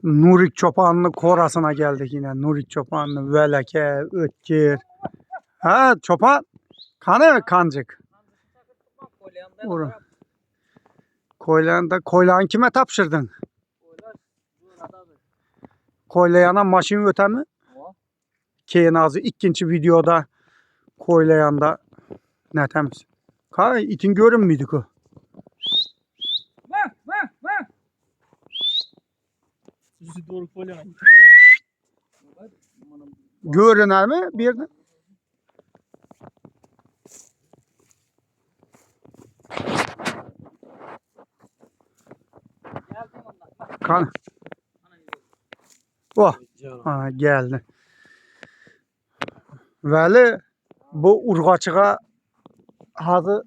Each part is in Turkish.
Nurik Çopanlı korasına geldik yine. Nurik Çopanlı, Veleke, Ötkir. Ha Çopan? Kanı kancık. Uğur. Koylan kime tapşırdın? Koylayana maşin öte mi? Keyin azı ikinci videoda koylayanda ne temiz. İtin görünmüydük o. Görüner mi bir yerden? Kan. Oh. Ha, geldi. Veli bu urgaçığa hazır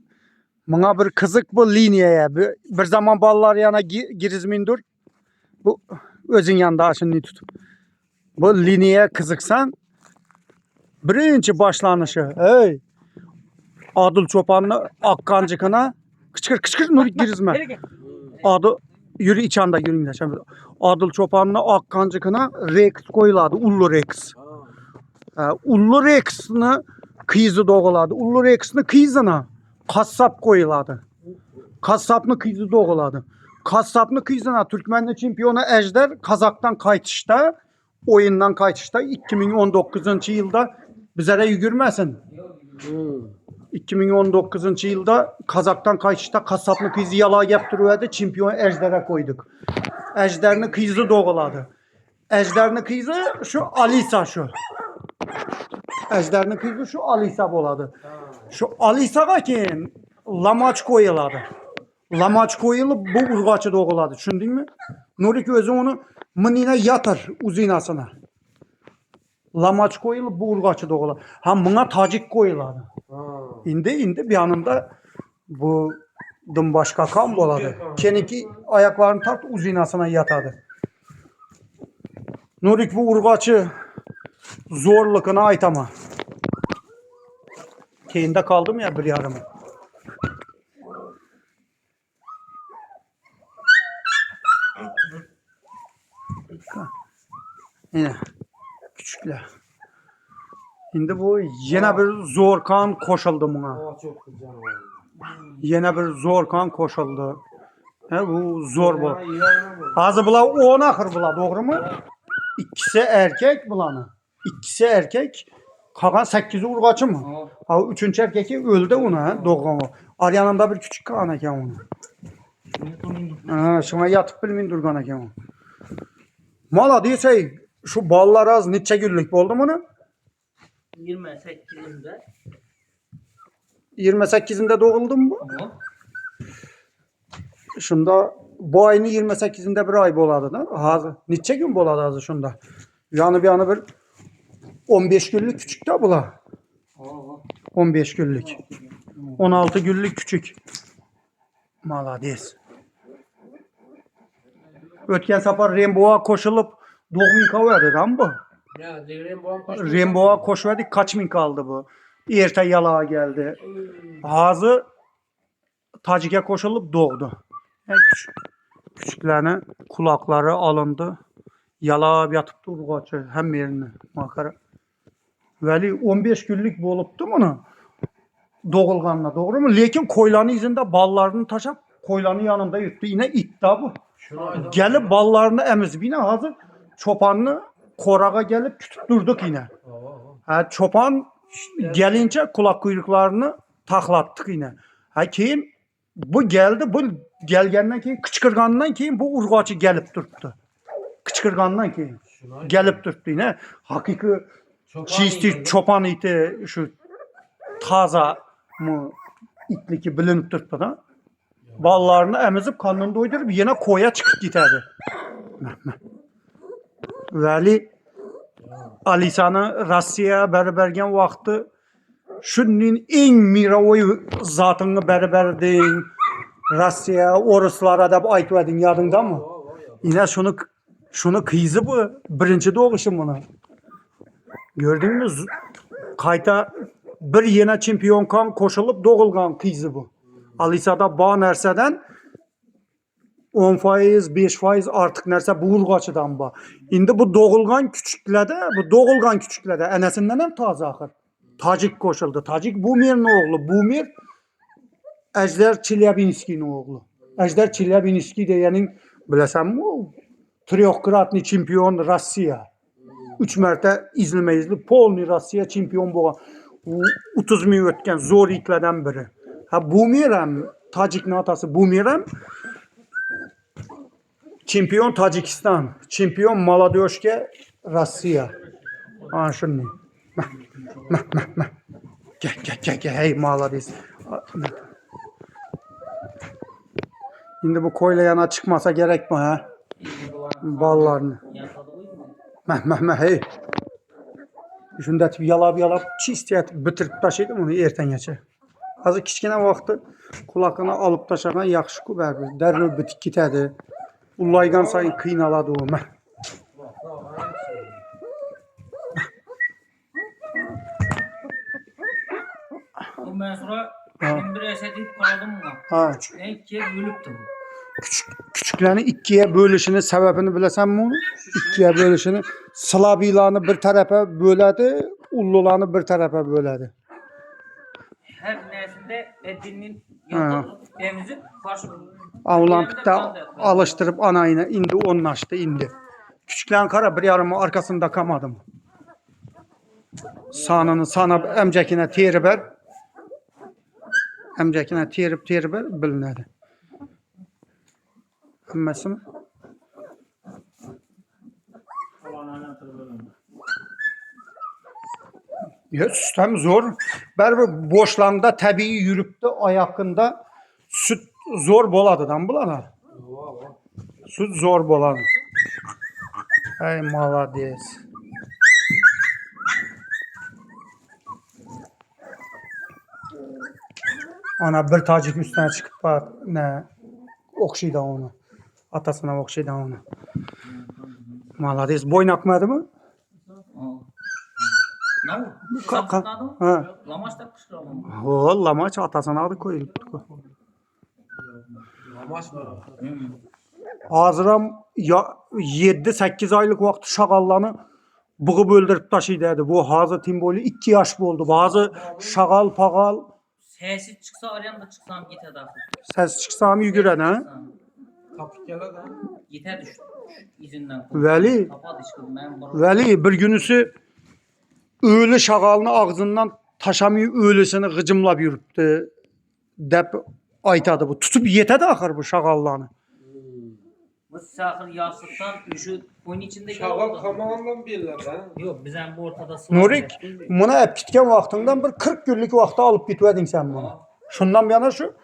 bana bir kızık bu liniyaya. Bir zaman ballar yana girizmindur. Bu özün yanında aşını tut. Bu liniyaya kızıksan birinci başlanışı. Hey. Adıl Çopanlı Akkancıkına kıçkır Nurik girizme. Adı yürü içanda yürüyün. Adıl Çopanlı Akkancıkına Rex koyuladı. Ullu Rex. Ullu Rex'ni kıyızı doğuladı. Ullu Rex'ni kıyızına kassap koyuladı. Kassapını kıyızı doğuladı. Kassapını kıyızına Türkmenli çempiyonu Ejder Kazak'tan kaytışta oyundan kaytışta 2019 yılda bizlere yürümesin. 2019 yılda Kazak'tan kaytışta kassapını kıyızı yalağa yaptırıyordu. Çempiyonu Ejder'e koyduk. Ejder'ini kıyızı doğuladı. Ejder'ini kıyızı şu Alisa şu. Ejder'ini kıyızı şu Alisa boladı. Şu Alisa'ga keyin lamaç koyuladı. Lamaç koyulup bu urgaçı doğuladı. Düşündün mü? Nurik özü onu mınine yatır uzinasına. Lamaç koyulup bu urgaçı doğuladı. Ha buna tacik koyuladı. İndi bir yanında bu başka kan boladı. Keniki ayaklarını tart uzinasına yatadı. Nurik bu urgaçı zorlukuna ait ama. Keyinde kaldım ya bir yarımı. Yine küçükler. Şimdi bu yine bir zor kan koşuldu buna. Yine bir zor kan koşuldu. He, bu zor bu. Azı bula 10 ahır bula doğru mu? İkisi erkek bulanı. İkisi erkek. Kalan 8'i urgaçı mı? Ha, üçüncü erkeki öldü ona doğru. Aryanında bir küçük kan eken onu. Ha, şuna yatıp bilmeyin durgan eken onu. Mala diyse şu ballar az neçe günlük oldu mu onu? 28'inde. 28'inde doğuldu mu? Şunda bu ayın 28'inde bir ay boladı da. Hazır. Neçe gün boladı hazır şunda. Yani bir anı bir 15 günlük küçük de bula. 15 günlük. 16 günlük küçük. Malades. Ötken safar Rainbow'a koşulup 9.000 kaverdi lan bu. Rainbow'a koşverdik kaç min kaldı bu. Erte yalağa geldi. Ağzı Tacik'e koşulup doğdu. Yani küçüklerine kulakları alındı. Yalağa yatıp durdu hem yerini makara. Veli 15 günlük boluptu bunu. Doğulganla doğru mu? Lekin koylanı izinde ballarını taşıp koylanın yanında yuttu. Yine itti bu. Gelip ballarını emizip yine hazır çopanını korağa gelip kütüp durduk yine. Ha, çopan gelince kulak kuyruklarını taklattık yine. Ha keyin bu geldi, bu gelgenden keyin kıçkırgandan keyin bu urgaçı gelip durdu. Kıçkırgandan keyin gelip durdu yine. Hakiki çiğsti çopan iti şu taza mı itliki bilinip durdu da. Ballarını emizip kanını doydurup yine koya çıkıp giderdi. Veli Alisa'nı Rusya'ya berbergen vakti şunun en mirovoy zatını berberdin. Rusya, Oruslara da aytvedin yadında mı? Yine şunu kıyızı bu. Birinci doğuşum buna. Gördün mü? Kayta bir yine çempiyon kan koşulup doğulgan kıyızı bu. Alisa'da bağ nerseden 10%, 5% artıq нәрsə bu urğaçıdan bax. İndi bu doğulğan küçüklədə ənəsindən həm taze axır. Tacik qoşuldu. Tacik Bumer'in oğlu. Bumer Əjdər Çelyabinski'nin oğlu. Əjdər Çelyabinski deyənin biləsənmi o? Trехкратный çempion Rossiya. 3 mərtə izli polni Rossiya çempion bolğan. 30 min ötkən zor itlərdən biri. Ha Bumer həm Tacik'in atası Bumer həm çempion Tacikistan, çempion Maladoshka Rossiya. Ha şimdi. Gel, hey malades. Şimdi bu koylayana çıkmasa gerek mi ha? Ballarını. Hey. Şunda yalab çistiyat bitirib taşıydım onu ertəngəcə. Azı kiçkinə vaxtı kulağına alıp taşıyan yaxşı kubərdir. Dərrəv bitik gitədi. Ullaygan sayın qıynaladı o. Ondan sonra ben bir eşedip kaldım mı? Ha. Ne ikiye bölüptüm. Küçüklerini ikiye bölüşünün sebebini bilesen mi onu? İkiye bölüşünü Slavilanı bir tarafa bölədi, Ullulanı bir tarafa bölədi. Her neresinde edinin yatağı emzip karşı Avlan bitti alıştırıp anayına indi onlaştı indi. Küçüklerin kara bir yarımı arkasında kamadım. Sana emcekine teriber. Emcekine terib bilinedi. Emmesi mi? Ya sistem zor. Bərbi boşlanda təbii yürübdü ayaqında süt zor boladıdan bulana. Süt zor boladı. Ay malades. Ana bir tacik üstüne çıkıp bak ne okşaydı onu. Atasına okşaydı onu. Malades. Boyun akmadı mı? Ne bu? Kalk. Ha. Lamaç da kışkıralım. O lamaç atasına adı koyuldu. Lamaç mı? Hazıram 7-8 aylık vaxt şağallanı bığı öldürüp taşıydı. Bu hazır timboli 2 yaş oldu. Bazı şağal pağal. Sesi çıksa arayan da çıksam git edafı. Ses çıksam yürüyen ha. Kapık gele de. Gite düştü. İzinden. Veli. Kapat işkıldım. Veli bir günüsü ölü şağalını ağzından taşamayı ölüsünü gıcımlap yürüptü. Dep aytadı bu. Tutup yetedi axır bu şağallanı. Bu sahır yastıktan üşü oyun içinde Şağal kamağından birler ha. Yok bizden bu ortada sıvı. Nurik, buna hep gitken vaxtından bir 40 günlük vaxtı alıp bitvedin sen bunu. Şundan yana şu,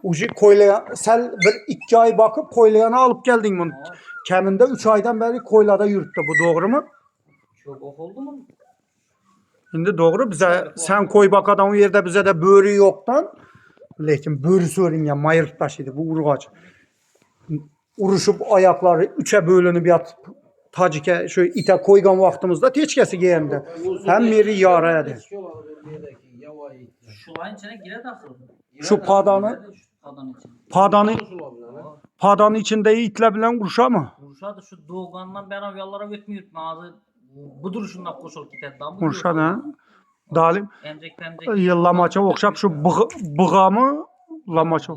ucu koylayan, sen bir 2 ay bakıp koylayana alıp geldin bunu. Keminde 3 aydan beri koylada yürüttü bu, doğru mu? Çok oldu mu? Şimdi doğru bize, sen koy bakadan o yerde bize de böğrü yoktan. Lakin böğrü söyleyin ya, mayır taşıydı bu urgaç. Uruşup ayakları 3'e bölünüp yatıp Tacik'e şöyle ite koygan vaxtımızda teçkesi giyende. Hem meri yaraydı. Şulayın içine gire takıldı. Şu padanı, Padanın içine. padanın içinde itle bilen kurşa mı? Kurşa da şu doğugandan ben avyalara ötmüyor. Ağzı bu duruşundan koşul gitti. Kurşa da. Dalim. Emcek. Lamaça okşap şu bığa mı? Lamaça.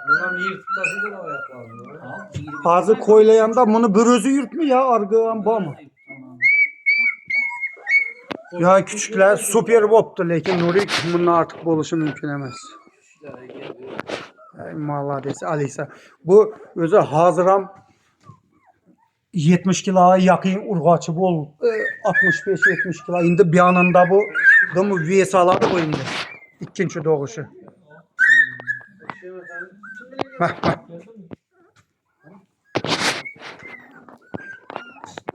Bundan yırtıklasıydı o ayaklarını. Ağzı koylayanda bunu bürüzü yürütmü ya argıyan bağ mı? Ya küçükler süper boptu lakin Nurik bunun artık oluşu mümkün emez. Ay malades Alisa. Bu özü hazıram 70 kiloya yakın urgaçı bol 65-70 kilo. Indi bir yanında bu gımı vesaladı bu indi. İkinci doğuşu.